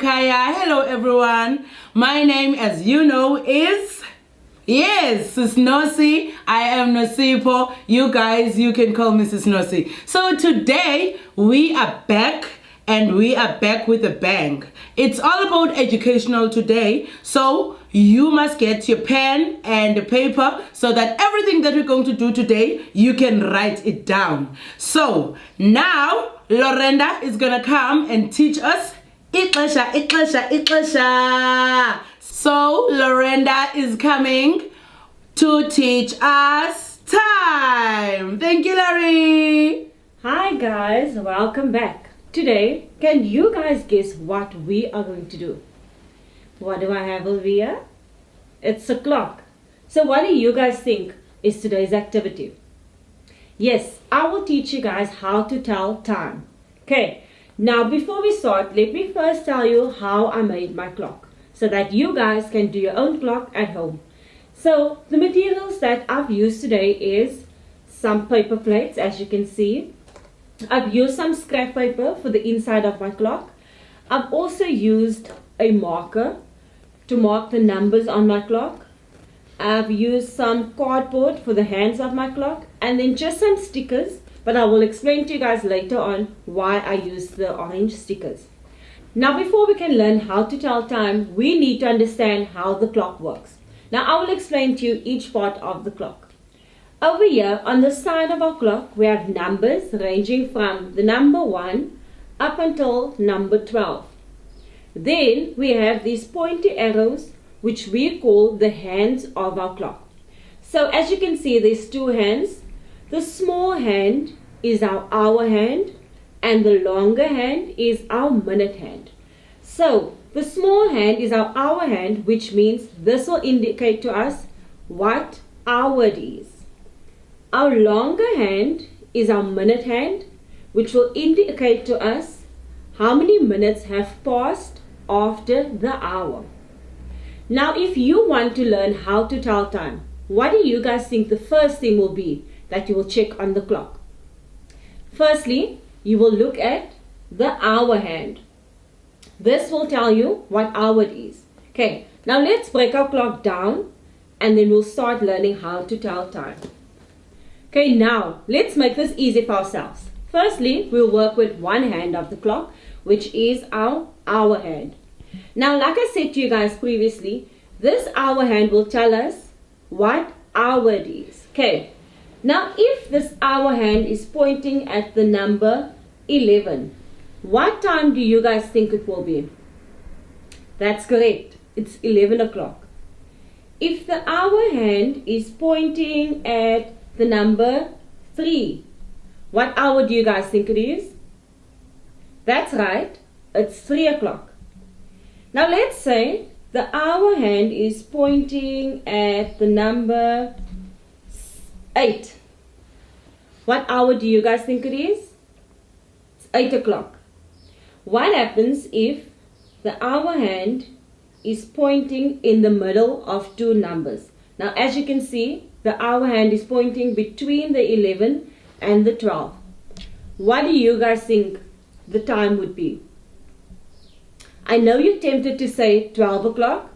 Kaya. Hello everyone. My name, as you know, is Nosy. I am Nosipo. You guys, you can call me Nosy. So today we are back, and we are back with a bang. It's all about educational today, so you must get your pen and the paper so that everything that we're going to do today, you can write it down. So now Lorenda is gonna come and teach us Ixesha. So Lorenda is coming to teach us time. Thank you, Larry. Hi guys, welcome back. Today, can you guys guess what we are going to do? What do I have over here? It's a clock. So what do you guys think is today's activity? Yes, I will teach you guys how to tell time. Okay, now before we start, let me first tell you how I made my clock so that you guys can do your own clock at home. So the materials that I've used today is some paper plates, as you can see. I've used some scrap paper for the inside of my clock. I've also used a marker to mark the numbers on my clock. I've used some cardboard for the hands of my clock, and then just some stickers, but I will explain to you guys later on why I use the orange stickers. Now before we can learn how to tell time, we need to understand how the clock works. Now I will explain to you each part of the clock. Over here on the side of our clock, we have numbers ranging from the number 1 up until number 12. Then we have these pointy arrows, which we call the hands of our clock. So as you can see, there's two hands. The small hand is our hour hand, and the longer hand is our minute hand. So the small hand is our hour hand, which means this will indicate to us what hour it is. Our longer hand is our minute hand, which will indicate to us how many minutes have passed after the hour. Now, if you want to learn how to tell time, what do you guys think the first thing will be that you will check on the clock? Firstly, you will look at the hour hand. This will tell you what hour it is. Okay, now let's break our clock down, and then we'll start learning how to tell time. Okay, now let's make this easy for ourselves. Firstly, we'll work with one hand of the clock, which is our hour hand. Now, like I said to you guys previously, this hour hand will tell us what hour it is. Okay, now if this hour hand is pointing at the number 11, what time do you guys think it will be? That's correct, it's 11 o'clock. If the hour hand is pointing at the number 3, what hour do you guys think it is? That's right, it's 3 o'clock. Now let's say the hour hand is pointing at the number 8. What hour do you guys think it is? It's 8 o'clock. What happens if the hour hand is pointing in the middle of two numbers? Now as you can see, the hour hand is pointing between the 11 and the 12. What do you guys think the time would be? I know you're tempted to say 12 o'clock,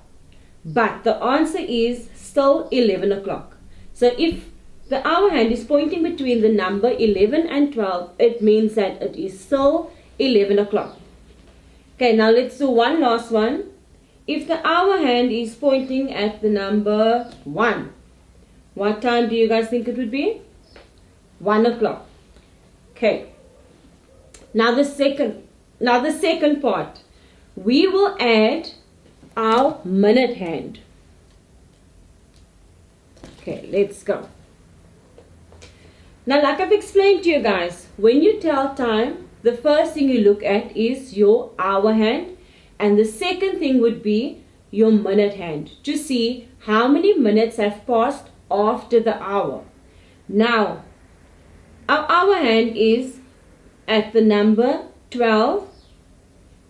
but the answer is still 11 o'clock. So if the hour hand is pointing between the number 11 and 12, it means that it is still 11 o'clock. Okay, now let's do one last one. If the hour hand is pointing at the number 1, what time do you guys think it would be? 1 o'clock. Okay. Now the second part, we will add our minute hand. Okay, let's go. Now, like I've explained to you guys, when you tell time, the first thing you look at is your hour hand, and the second thing would be your minute hand to see how many minutes have passed after the hour. Now, our hour hand is at the number 12,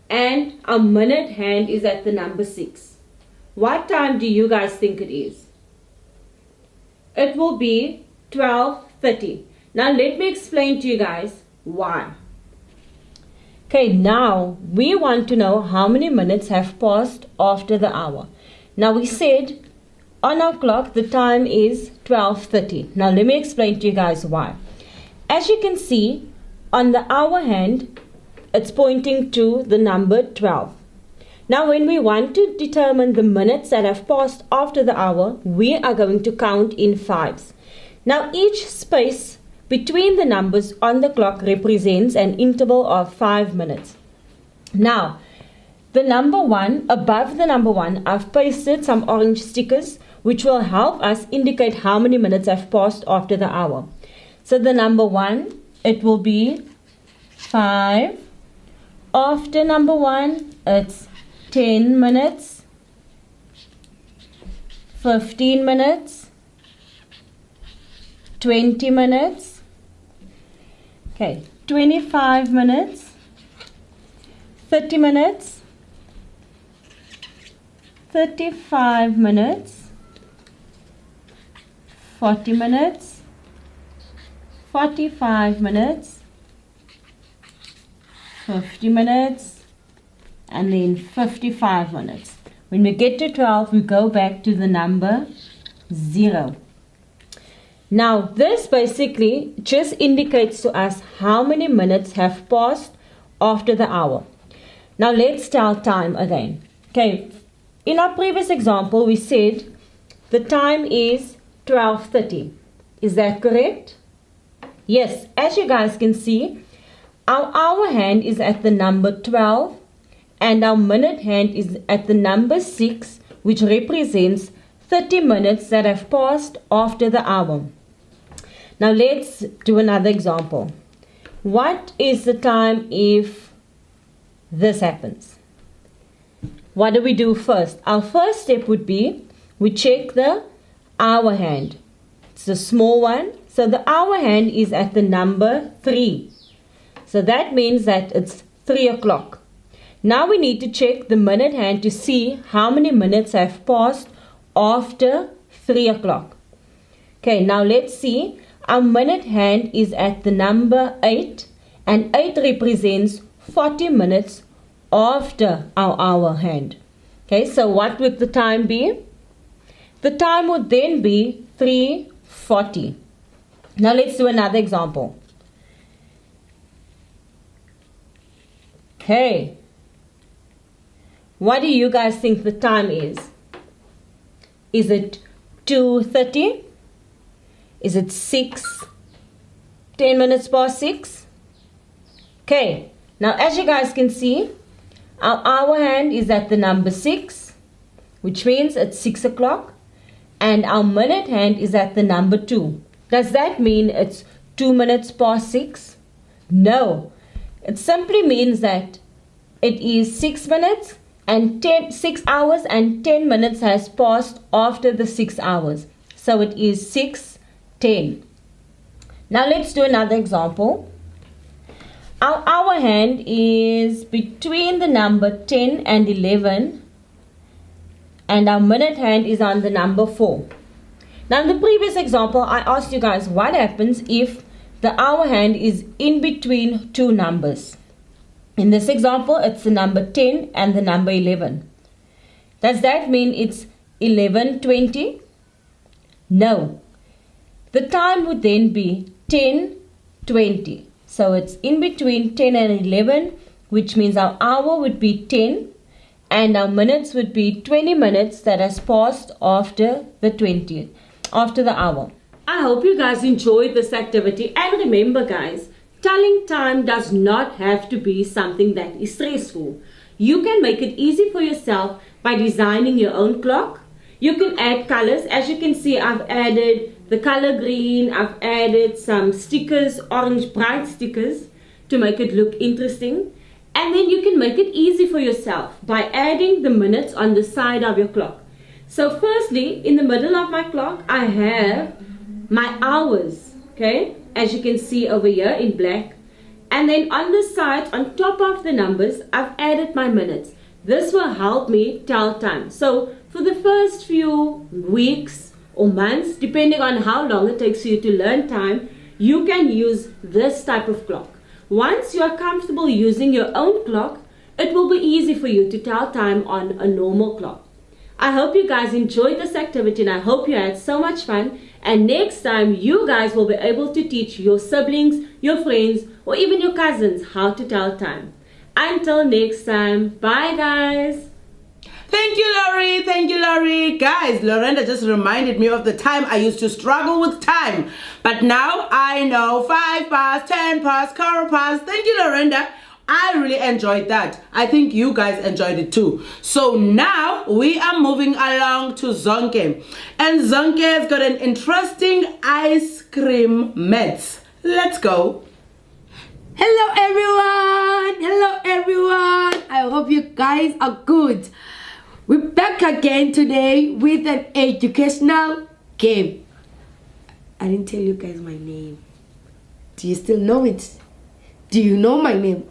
and our minute hand is at the number 6. What time do you guys think it is? It will be 12:30. Now let me explain to you guys why. Okay, now we want to know how many minutes have passed after the hour. Now we said on our clock the time is 12:30. Now let me explain to you guys why. As you can see on the hour hand, it's pointing to the number 12. Now when we want to determine the minutes that have passed after the hour, we are going to count in fives. Now each space between the numbers on the clock represents an interval of 5 minutes. Now the number 1, above the number 1, I've pasted some orange stickers which will help us indicate how many minutes have passed after the hour. So the number 1, it will be 5. After number 1, it's 10 minutes, 15 minutes, 20 minutes, okay, 25 minutes, 30 minutes, 35 minutes, 40 minutes, 45 minutes, 50 minutes, and then 55 minutes. When we get to 12, we go back to the number 0. Now this basically just indicates to us how many minutes have passed after the hour. Now let's tell time again. Okay, in our previous example we said the time is 12:30. Is that correct? Yes, as you guys can see, our hour hand is at the number 12 and our minute hand is at the number 6, which represents 30 minutes that have passed after the hour. Now let's do another example. What is the time if this happens? What do we do first? Our first step would be we check the hour hand. It's the small one. So the hour hand is at the number 3. So that means that it's 3 o'clock. Now we need to check the minute hand to see how many minutes have passed after 3 o'clock. Okay, now let's see. Our minute hand is at the number 8 and 8 represents 40 minutes after our hour hand. Okay, so what would the time be? The time would then be 3:40. Now let's do another example. Okay. What do you guys think the time is? Is it 2:30? Is it 6? 10 minutes past 6? Okay. Now as you guys can see, our hour hand is at the number 6, which means it's 6 o'clock. And our minute hand is at the number 2. Does that mean it's 2 minutes past 6? No. It simply means that it is 6 minutes and 6 hours and 10 minutes has passed after the 6 hours. So it is 6:10. Now let's do another example. Our hour hand is between the number 10 and 11 and our minute hand is on the number 4. Now in the previous example, I asked you guys what happens if the hour hand is in between two numbers. In this example, it's the number 10 and the number 11. Does that mean it's 11:20? No. The time would then be 10:20. So it's in between 10 and 11, which means our hour would be 10 and our minutes would be 20 minutes that has passed after the hour. I hope you guys enjoyed this activity, and remember guys, telling time does not have to be something that is stressful. You can make it easy for yourself by designing your own clock. You can add colors. As you can see, I've added the color green, I've added some stickers, orange bright stickers to make it look interesting. And then you can make it easy for yourself by adding the minutes on the side of your clock. So firstly, in the middle of my clock, I have my hours, okay, as you can see over here in black. And then on the side, on top of the numbers, I've added my minutes. This will help me tell time. So for the first few weeks or months, depending on how long it takes you to learn time, you can use this type of clock. Once you are comfortable using your own clock, it will be easy for you to tell time on a normal clock. I hope you guys enjoyed this activity and I hope you had so much fun. And next time you guys will be able to teach your siblings, your friends, or even your cousins how to tell time. Until next time, bye guys. Thank you, Laurie. Thank you, Laurie. Guys, Lorenda just reminded me of the time I used to struggle with time. But now I know 5 past, 10 past, quarter past. Thank you, Lorenda. I really enjoyed that. I think you guys enjoyed it too. So now we are moving along to Zonke. And Zonke has got an interesting ice cream mix. Let's go. Hello everyone. Hello everyone. I hope you guys are good. We're back again today with an educational game. I didn't tell you guys my name. Do you still know it? Do you know my name?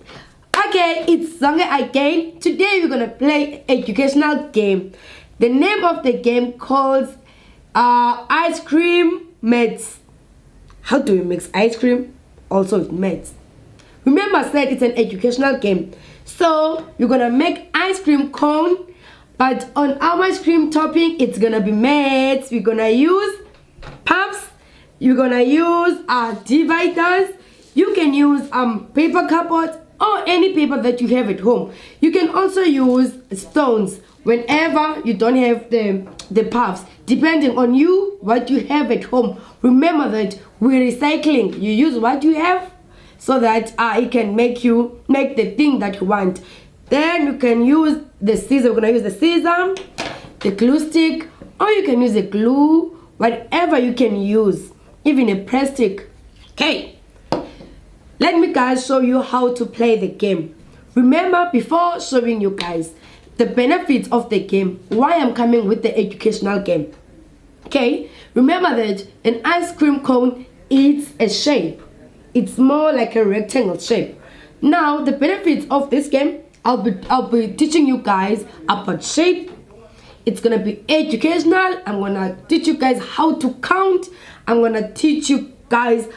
Okay, it's Zonge again. Today we're gonna play educational game. The name of the game calls ice cream mix. How do we mix ice cream? Also with mix. Remember I said it's an educational game. So you're gonna make ice cream cone, but on our ice cream topping it's gonna be mix. We're gonna use puffs. You're gonna use dividers. You can use paper cardboard or any paper that you have at home. You can also use stones whenever you don't have the puffs, depending on you, what you have at home. Remember that we're recycling. You use what you have so that it can make the thing that you want. Then you can use the scissor. We're gonna use the scissor, the glue stick, or you can use a glue, whatever you can use, even a plastic. Okay. Let me guys show you how to play the game. Remember, before showing you guys the benefits of the game, why I'm coming with the educational game. Okay, remember that an ice cream cone is a shape. It's more like a rectangle shape. Now the benefits of this game, I'll be teaching you guys about shape. It's gonna be educational. I'm gonna teach you guys how to count. I'm gonna teach you guys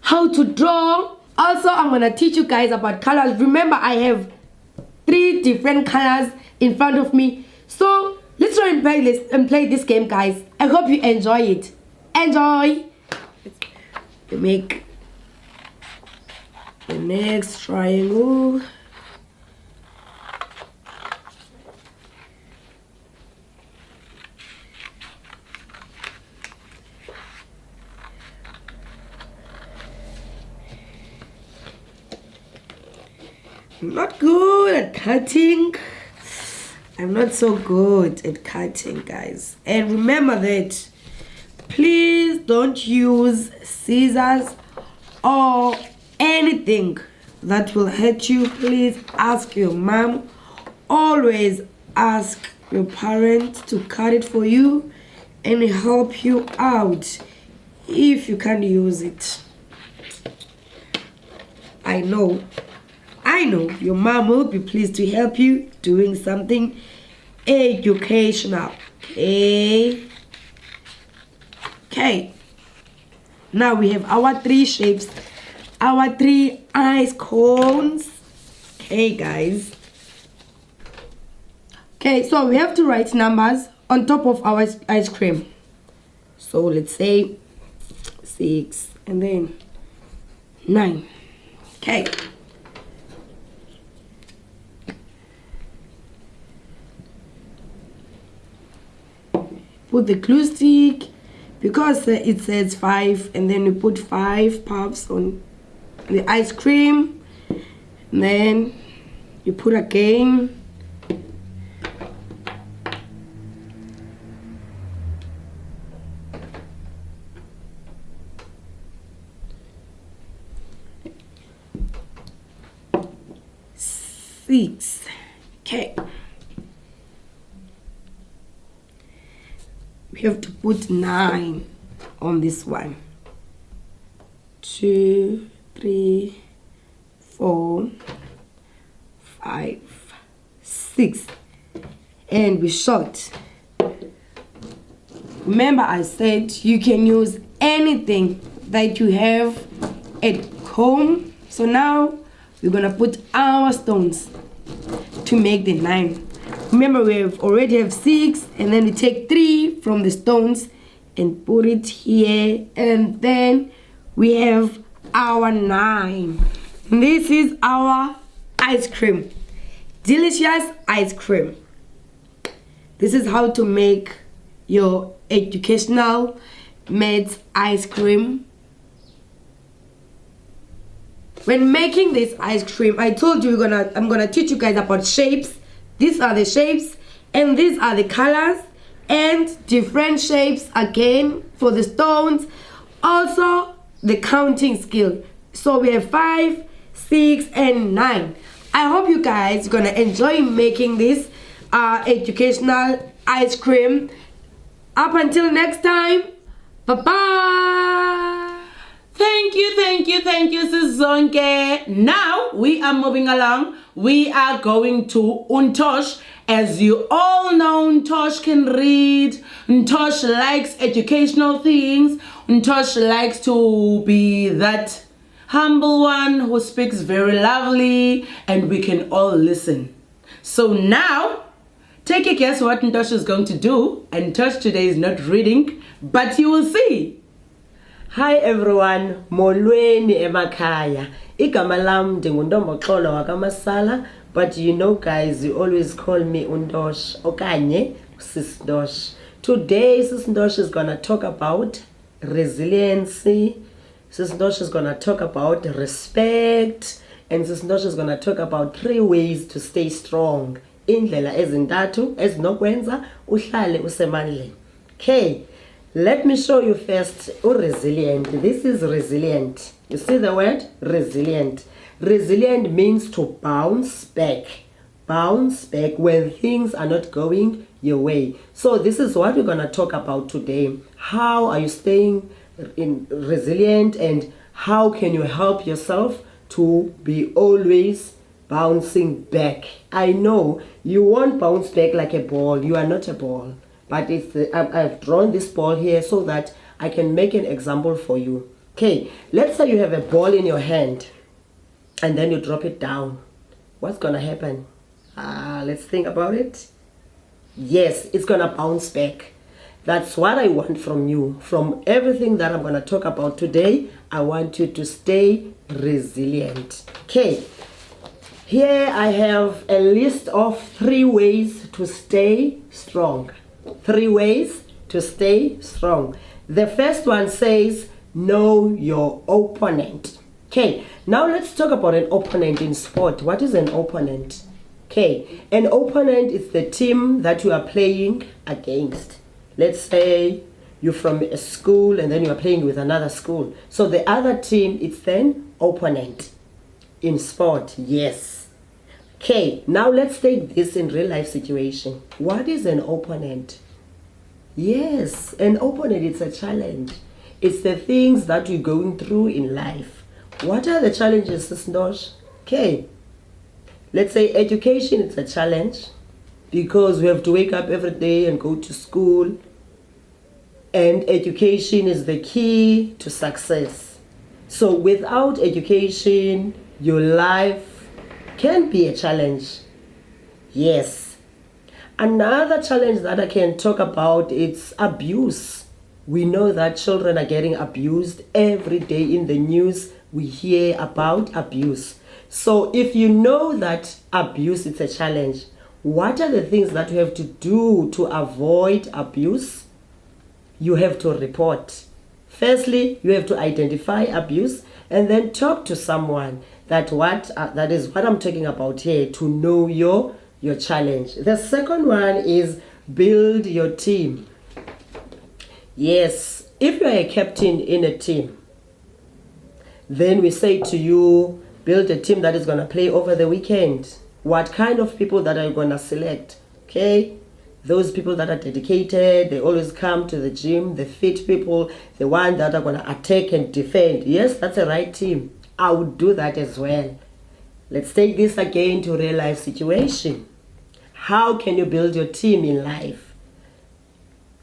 how to draw. Also, I'm gonna teach you guys about colors. Remember, I have 3 different colors in front of me. So let's try and play this game, guys. I hope you enjoy it. Enjoy. We make the next triangle. I'm not good at cutting. I'm not so good at cutting, guys. And remember that please don't use scissors or anything that will hurt you. Please ask your mom. Always ask your parents to cut it for you and help you out if you can't use it. I know your mom will be pleased to help you doing something educational. Okay. Now we have our 3 shapes, our 3 ice cones. Okay, guys. Okay, so we have to write numbers on top of our ice cream. So let's say 6 and then 9. Okay. Put the glue stick, because it says 5, and then you put 5 puffs on the ice cream, and then you put again. Six. Okay. We have to put 9 on this one. 2, 3, 4, 5, 6. And we short. Remember I said you can use anything that you have at home. So now we're gonna put our stones to make the 9. Remember, we already have 6, and then we take 3 from the stones and put it here, and then we have our 9. This is our ice cream, delicious ice cream. This is how to make your educational maths ice cream. When making this ice cream, I told you I'm gonna teach you guys about shapes. These are the shapes, and these are the colors, and different shapes again for the stones. Also, the counting skill. So we have 5, 6, and 9. I hope you guys are gonna enjoy making this educational ice cream. Up until next time, bye-bye. Thank you, Sizonke. Now we are moving along. We are going to Untosh. As you all know, Untosh can read. Untosh likes educational things. Untosh likes to be that humble one who speaks very lovely, and we can all listen. So now, take a guess what Untosh is going to do. And Untosh today is not reading, but you will see. Hi everyone, molweni emakhaya. Igama lam ndinguntomboxolo wakamasala, but you know guys, you always call me Untosh okanye Sis Ntosh. Today Sis Ntosh is gonna talk about resiliency. Sis Ntosh is gonna talk about respect, and Sis Ntosh is gonna talk about 3 ways to stay strong. Indlela ezintathu ezinokwenza uhlale usemandleni. Okay. Let me show you first resilient. This is resilient. You see the word resilient. Resilient means to bounce back. Bounce back when things are not going your way. So this is what we're going to talk about today. How are you staying resilient, and how can you help yourself to be always bouncing back? I know you won't bounce back like a ball. You are not a ball. But I've drawn this ball here so that I can make an example for you. Okay, let's say you have a ball in your hand and then you drop it down. What's gonna happen? Let's think about it. Yes, it's gonna bounce back. That's what I want from you. From everything that I'm gonna talk about today, I want you to stay resilient. Okay, here I have a list of 3 ways to stay strong. 3 ways to stay strong. The first one says, know your opponent. Okay, now let's talk about an opponent in sport. What is an opponent? Okay, an opponent is the team that you are playing against. Let's say you're from a school and then you are playing with another school. So the other team is then opponent in sport. Yes. Okay, now let's take this in real life situation. What is an opponent? Yes, an opponent is a challenge. It's the things that you're going through in life. What are the challenges, Sis Ntosh? Okay, let's say education is a challenge because we have to wake up every day and go to school. And education is the key to success. So without education, your life can be a challenge. Yes. Another challenge that I can talk about is abuse. We know that children are getting abused every day in the news. We hear about abuse. So if you know that abuse is a challenge, what are the things that you have to do to avoid abuse? You have to report. Firstly, you have to identify abuse and then talk to someone. That is what I'm talking about here, to know your challenge. The second one is build your team. Yes, if you are a captain in a team, then we say to you, build a team that is going to play over the weekend. What kind of people that are you going to select? Okay, those people that are dedicated, they always come to the gym, the fit people, the ones that are going to attack and defend. Yes, that's the right team. I would do that as well. Let's take this again to real life situation. How can you build your team in life?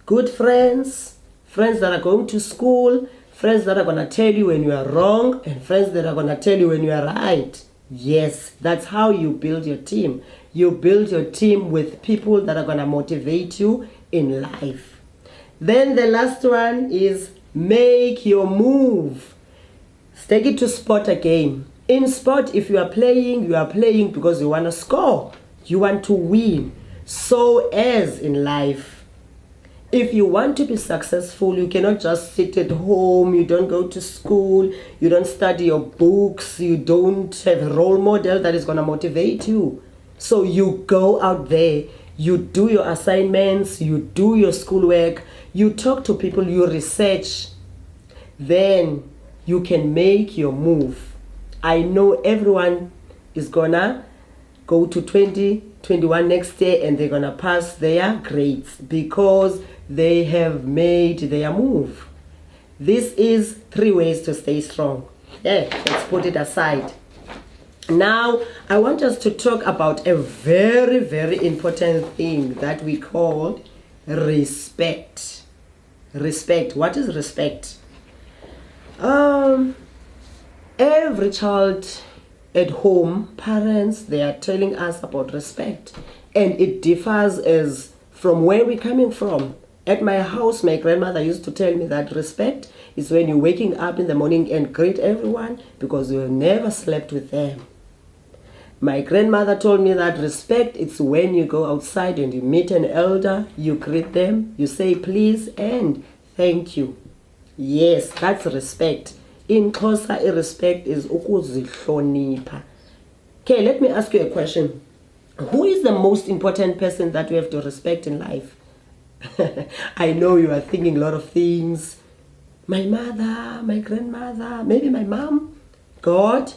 Good friends, friends that are going to school, friends that are going to tell you when you are wrong, and friends that are going to tell you when you are right. Yes, that's how you build your team. You build your team with people that are going to motivate you in life. Then the last one is make your move. Take it to sport again. In sport, if you are playing because you want to score. You want to win. So as in life, if you want to be successful, you cannot just sit at home, you don't go to school, you don't study your books, you don't have a role model that is going to motivate you. So you go out there, you do your assignments, you do your schoolwork, you talk to people, you research. Then you can make your move. I know everyone is gonna go to 2021 next year and they're gonna pass their grades because they have made their move. This is 3 ways to stay strong. Yeah, let's put it aside. Now, I want us to talk about a very, very important thing that we call respect. Respect. What is respect? Every child at home, parents, they are telling us about respect, and it differs as from where we're coming from. At my house, my grandmother used to tell me that respect is when you're waking up in the morning and greet everyone because you have never slept with them. My grandmother told me that respect is when you go outside and you meet an elder, you greet them, you say please and thank you. Yes, that's respect. In Xhosa, respect is ukuzihlonipha. Okay, let me ask you a question. Who is the most important person that we have to respect in life? I know you are thinking a lot of things. My mother, my grandmother, maybe my mom, God.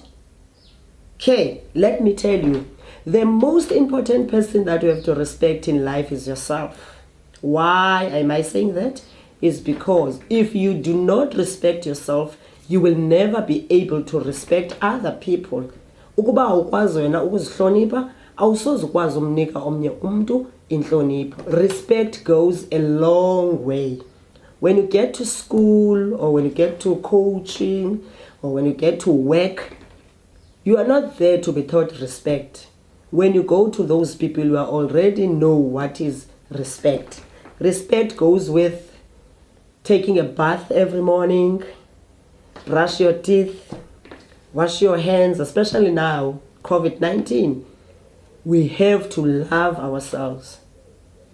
Okay, let me tell you. The most important person that you have to respect in life is yourself. Why am I saying that? Is because if you do not respect yourself, you will never be able to respect other people. Ukuba awukwazi wena ukuzihlonipha, awusoze ukwazi umnika omnye umuntu inhlonipho. Respect goes a long way. When you get to school or when you get to coaching or when you get to work, you are not there to be taught respect. When you go to those people, you already know what is respect. Respect goes with taking a bath every morning, brush your teeth, wash your hands, especially now, COVID-19. We have to love ourselves.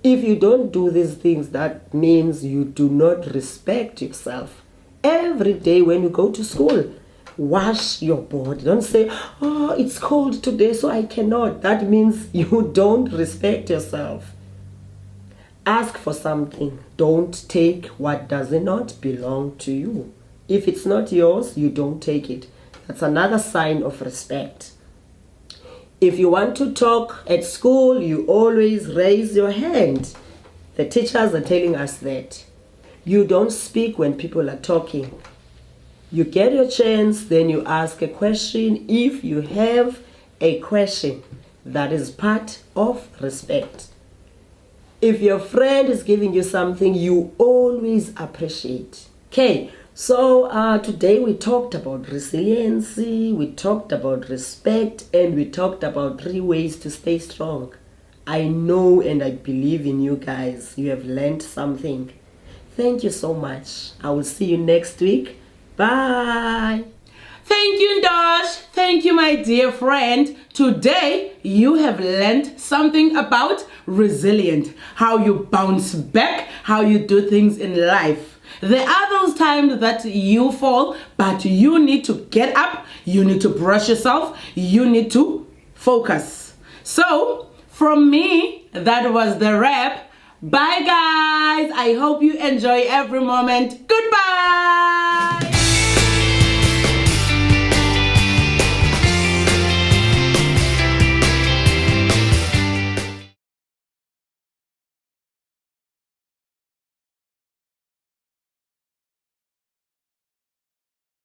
If you don't do these things, that means you do not respect yourself. Every day when you go to school, wash your body. Don't say, oh, it's cold today, so I cannot. That means you don't respect yourself. Ask for something. Don't take what does not belong to you. If it's not yours, you don't take it. That's another sign of respect. If you want to talk at school, you always raise your hand. The teachers are telling us that. You don't speak when people are talking. You get your chance, then you ask a question. If you have a question, that is part of respect. If your friend is giving you something, you always appreciate. Okay, so today we talked about resiliency, we talked about respect, and we talked about 3 ways to stay strong. I know and I believe in you guys. You have learned something. Thank you so much. I will see you next week. Bye. Thank you, Ndosh. Thank you, my dear friend. Today, you have learned something about resilient, how you bounce back, how you do things in life. There are those times that you fall, but you need to get up, you need to brush yourself, you need to focus. So, from me, that was the wrap. Bye, guys. I hope you enjoy every moment. Goodbye.